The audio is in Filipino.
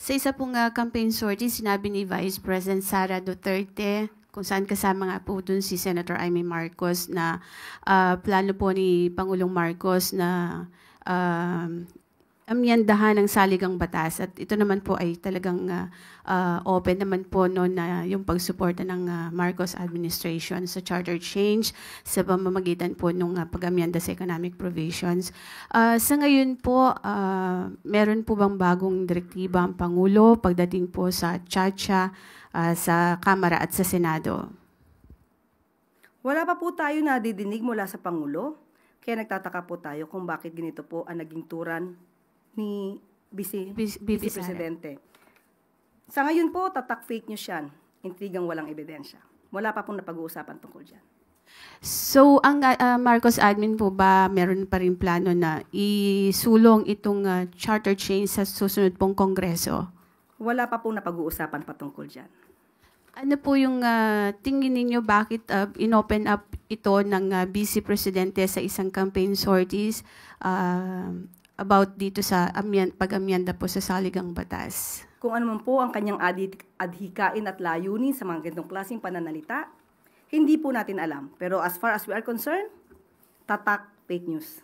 Sa isa pong campaign sortie, sinabi ni Vice President Sara Duterte, kung saan kasama nga po dun si Senator Amy Marcos na plano po ni Pangulong Marcos na amyandahan ng saligang batas. At ito naman po ay talagang open naman po no, na yung pagsuporta ng Marcos administration sa charter change sa pamamagitan po ng pag-amyanda sa economic provisions. Sa ngayon po, meron po bang bagong direktiba ang Pangulo pagdating po sa Chacha sa Kamara at sa Senado? Wala pa po tayo nadidinig mula sa Pangulo, kaya nagtataka po tayo kung bakit ganito po ang naging turan ni Vice Presidente. Sa ngayon po, tatak fake news yan. Intrigang walang ebidensya. Wala pa pong napag-uusapan tungkol dyan. So, ang Marcos admin po ba, meron pa rin plano na isulong itong charter change sa susunod pong Kongreso? Wala pa pong napag-uusapan patungkol dyan. Ano po yung tingin ninyo bakit inopen up ito ng Vice Presidente sa isang campaign sorties about dito sa pag-amyanda po sa saligang batas? Kung ano man po ang kanyang adhikain at layunin sa mga ganitong klaseng pananalita, hindi po natin alam. Pero as far as we are concerned, tatak fake news.